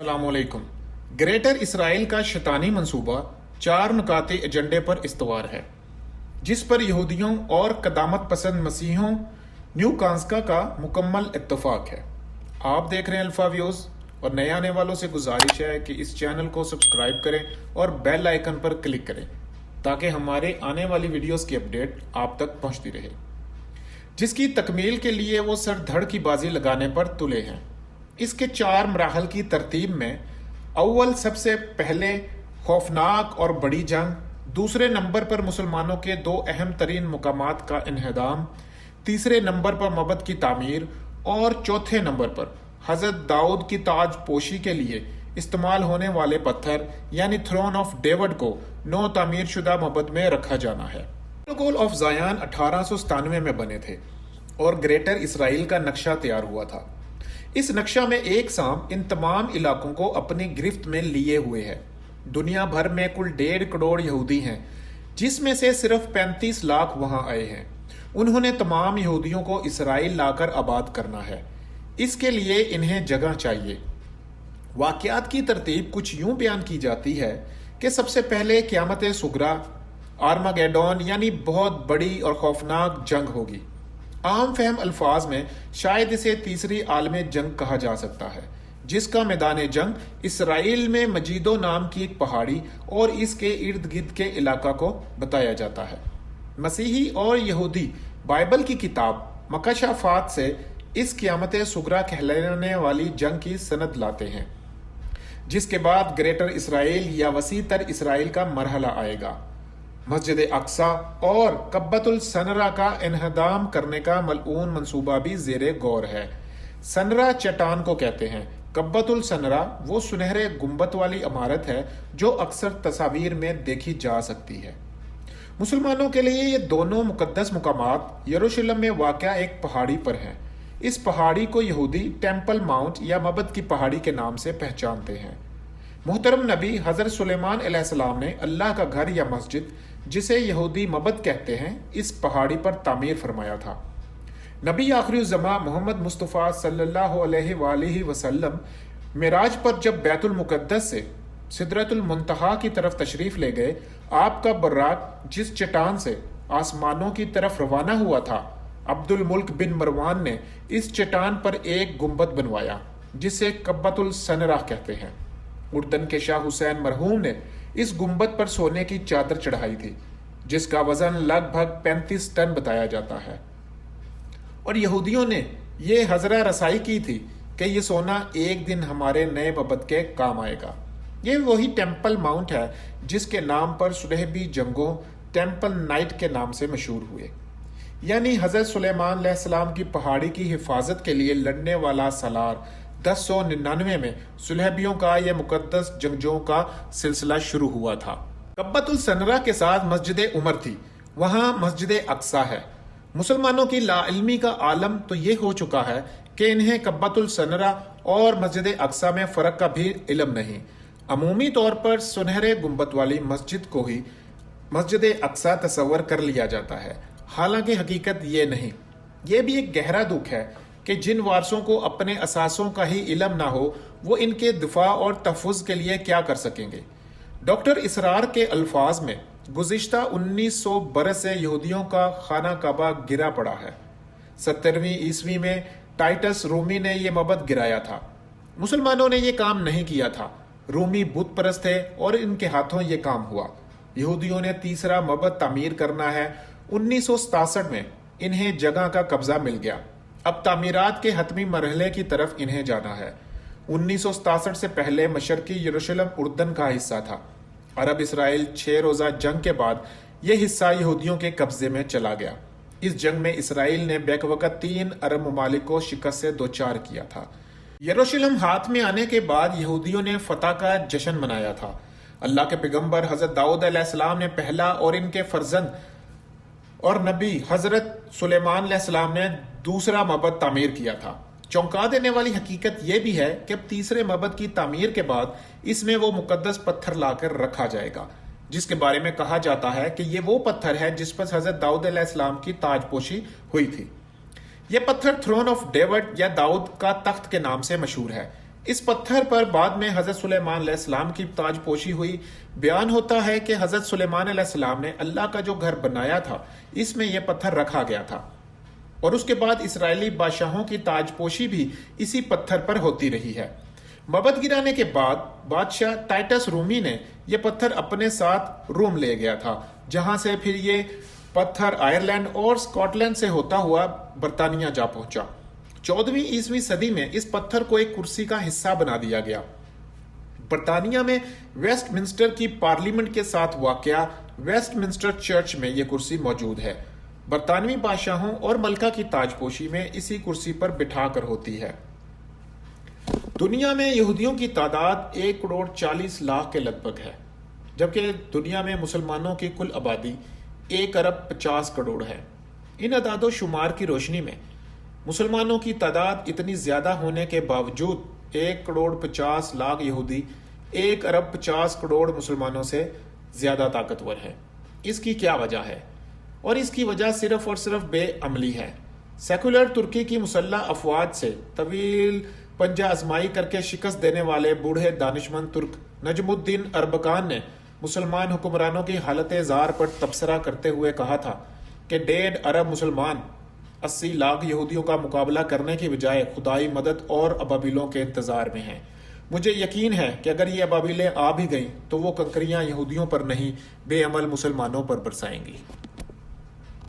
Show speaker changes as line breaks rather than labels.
السلام علیکم۔ گریٹر اسرائیل کا شیطانی منصوبہ 4 نکاتی ایجنڈے پر استوار ہے، جس پر یہودیوں اور قدامت پسند مسیحیوں نیو کانسکا کا مکمل اتفاق ہے۔ آپ دیکھ رہے ہیں الفا ویوز، اور نئے آنے والوں سے گزارش ہے کہ اس چینل کو سبسکرائب کریں اور بیل آئیکن پر کلک کریں تاکہ ہمارے آنے والی ویڈیوز کی اپڈیٹ آپ تک پہنچتی رہے، جس کی تکمیل کے لیے وہ سر دھڑ کی بازی لگانے پر تلے ہیں۔ اس کے 4 مراحل کی ترتیب میں اول سب سے پہلے خوفناک اور بڑی جنگ، دوسرے نمبر پر مسلمانوں کے 2 اہم ترین مقامات کا انہدام، تیسرے نمبر پر معبد کی تعمیر، اور چوتھے نمبر پر حضرت داؤد کی تاج پوشی کے لیے استعمال ہونے والے پتھر یعنی تھرون آف ڈیوڈ کو نو تعمیر شدہ معبد میں رکھا جانا ہے۔ پروٹوکول آف زایان 1897 میں بنے تھے اور گریٹر اسرائیل کا نقشہ تیار ہوا تھا۔ اس نقشہ میں ایک سانپ ان تمام علاقوں کو اپنی گرفت میں لیے ہوئے ہے۔ دنیا بھر میں کل 1.5 کروڑ یہودی ہیں، جس میں سے صرف 35 لاکھ وہاں آئے ہیں۔ انہوں نے تمام یہودیوں کو اسرائیل لا کر آباد کرنا ہے۔ اس کے لیے انہیں جگہ چاہیے۔ واقعات کی ترتیب کچھ یوں بیان کی جاتی ہے کہ سب سے پہلے قیامت صغریٰ آرماگیڈون یعنی بہت بڑی اور خوفناک جنگ ہوگی۔ عام فہم الفاظ میں شاید اسے تیسری عالمی جنگ کہا جا سکتا ہے، جس کا میدان جنگ اسرائیل میں مجیدو نام کی ایک پہاڑی اور اس کے ارد گرد کے علاقہ کو بتایا جاتا ہے۔ مسیحی اور یہودی بائبل کی کتاب مکاشفات سے اس قیامت صغریٰ کہلانے والی جنگ کی سند لاتے ہیں، جس کے بعد گریٹر اسرائیل یا وسیع تر اسرائیل کا مرحلہ آئے گا۔ مسجد اقصیٰ اور قبۃ السنرا کا انہدام کرنے کا ملعون منصوبہ بھی زیر غور ہے۔ سنرا چٹان کو کہتے ہیں۔ قبۃ السنرا وہ سنہرے گنبد والی عمارت ہے جو اکثر تصاویر میں دیکھی جا سکتی ہے۔ مسلمانوں کے لیے یہ دونوں مقدس مقامات یروشلم میں واقع ایک پہاڑی پر ہیں۔ اس پہاڑی کو یہودی ٹیمپل ماؤنٹ یا معبد کی پہاڑی کے نام سے پہچانتے ہیں۔ محترم نبی حضرت سلیمان علیہ السلام نے اللہ کا گھر یا مسجد، جسے یہودی معبد کہتے ہیں، اس پہاڑی پر تعمیر فرمایا تھا۔ نبی آخری الزماں محمد مصطفیٰ صلی اللہ علیہ وآلہ وسلم معراج پر جب بیت المقدس سے سدرۃ المنتہا کی طرف تشریف لے گئے، آپ کا براق جس چٹان سے آسمانوں کی طرف روانہ ہوا تھا، عبد الملک بن مروان نے اس چٹان پر ایک گنبد بنوایا جسے قبۃ السنرا کہتے ہیں۔ اردن کے شاہ حسین مرحوم نے اس گنبد پر سونے کی چادر چڑھائی تھی، جس کا وزن لگ بھگ 35 ٹن بتایا جاتا ہے، اور یہودیوں نے یہ حضرہ رسائی کی تھی کہ یہ سونا ایک دن ہمارے نئے معبد کے کام آئے گا۔ یہ وہی ٹیمپل ماؤنٹ ہے جس کے نام پر صلیبی جنگوں ٹیمپل نائٹ کے نام سے مشہور ہوئے، یعنی حضرت سلیمان علیہ السلام کی پہاڑی کی حفاظت کے لیے لڑنے والا سالار 1099 میں صلیبیوں کا یہ مقدس جنگجوؤں کا سلسلہ شروع ہوا تھا۔ قبۃ السنرا کے ساتھ مسجد عمر تھی، وہاں مسجد اقصیٰ ہے۔ مسلمانوں کی لا علمی کا عالم تو یہ ہو چکا ہے کہ انہیں قبۃ السنرا اور مسجد اقصیٰ میں فرق کا بھی علم نہیں۔ عمومی طور پر سنہرے گنبد والی مسجد کو ہی مسجد اقصیٰ تصور کر لیا جاتا ہے، حالانکہ حقیقت یہ نہیں۔ یہ بھی ایک گہرا دکھ ہے کہ جن وارثوں کو اپنے اثاثوں کا ہی علم نہ ہو، وہ ان کے دفاع اور تحفظ کے لیے کیا کر سکیں گے۔ ڈاکٹر اسرار کے الفاظ میں گزشتہ 1900 برس سے یہودیوں کا خانہ کعبہ گرا پڑا ہے۔ 70ویں عیسوی میں ٹائٹس رومی نے یہ معبد گرایا تھا۔ مسلمانوں نے یہ کام نہیں کیا تھا، رومی بت پرست تھے اور ان کے ہاتھوں یہ کام ہوا۔ یہودیوں نے تیسرا معبد تعمیر کرنا ہے۔ 1967 میں انہیں جگہ کا قبضہ مل گیا۔ اب تعمیرات کے حتمی مرحلے کی طرف انہیں جانا ہے۔ 1967 سے پہلے مشرقی یروشلم اردن کا حصہ تھا۔ عرب اسرائیل 6 روزہ جنگ کے بعد یہ حصہ یہودیوں کے قبضے میں چلا گیا۔ اس جنگ میں اسرائیل نے بیک وقت 3 عرب ممالک کو شکست سے دوچار کیا تھا۔ یروشلم ہاتھ میں آنے کے بعد یہودیوں نے فتح کا جشن منایا تھا۔ اللہ کے پیغمبر حضرت داؤد علیہ السلام نے پہلا اور ان کے فرزند اور نبی حضرت سلیمان علیہ السلام نے دوسرا معبد تعمیر کیا تھا۔ چونکا دینے والی حقیقت یہ بھی ہے کہ اب تیسرے معبد کی تعمیر کے بعد اس میں وہ مقدس پتھر لا کر رکھا جائے گا، جس کے بارے میں کہا جاتا ہے کہ یہ وہ پتھر ہے جس پر حضرت داؤد علیہ السلام کی تاج پوشی ہوئی تھی۔ یہ پتھر تھرون آف ڈیوڈ یا داؤد کا تخت کے نام سے مشہور ہے۔ اس پتھر پر بعد میں حضرت سلیمان علیہ السلام کی تاج پوشی ہوئی۔ بیان ہوتا ہے کہ حضرت سلیمان علیہ السلام نے اللہ کا جو گھر بنایا تھا اس میں یہ پتھر رکھا گیا تھا، اور اس کے بعد اسرائیلی بادشاہوں کی تاج پوشی بھی اسی پتھر پر ہوتی رہی ہے۔ معبد گرانے کے بعد بادشاہ ٹائٹس رومی نے یہ پتھر اپنے ساتھ روم لے گیا تھا، جہاں سے پھر یہ پتھر آئرلینڈ اور اسکاٹ لینڈ سے ہوتا ہوا برطانیہ جا پہنچا۔ 14ویں عیسوی صدی میں اس پتھر کو ایک کرسی کا حصہ بنا دیا گیا۔ برطانیہ میں ویسٹ منسٹر کی پارلیمنٹ کے ساتھ واقع ویسٹ منسٹر چرچ میں یہ کرسی موجود ہے۔ برطانوی بادشاہوں اور ملکہ کی تاج پوشی میں اسی کرسی پر بٹھا کر ہوتی ہے۔ دنیا میں یہودیوں کی تعداد 1,40,00,000 کے لگ بھگ ہے، جبکہ دنیا میں مسلمانوں کی کل آبادی 1,50,00,000,000 ہے۔ ان اعداد و شمار کی روشنی میں مسلمانوں کی تعداد اتنی زیادہ ہونے کے باوجود 1,50,00,000 یہودی 1,50,00,000,000 مسلمانوں سے زیادہ طاقتور ہے۔ اس کی کیا وجہ ہے؟ اور اس کی وجہ صرف اور صرف بے عملی ہے۔ سیکولر ترکی کی مسلح افواج سے طویل پنجہ ازمائی کر کے شکست دینے والے بوڑھے دانشمند ترک نجم الدین اربکان نے مسلمان حکمرانوں کی حالت زار پر تبصرہ کرتے ہوئے کہا تھا کہ 1.5 ارب مسلمان 80 لاکھ یہودیوں کا مقابلہ کرنے کی بجائے خدائی مدد اور ابابیلوں کے انتظار میں ہیں۔ مجھے یقین ہے کہ اگر یہ ابابیلیں آ بھی گئیں تو وہ کنکریاں یہودیوں پر نہیں، بے عمل مسلمانوں پر برسائیں گی۔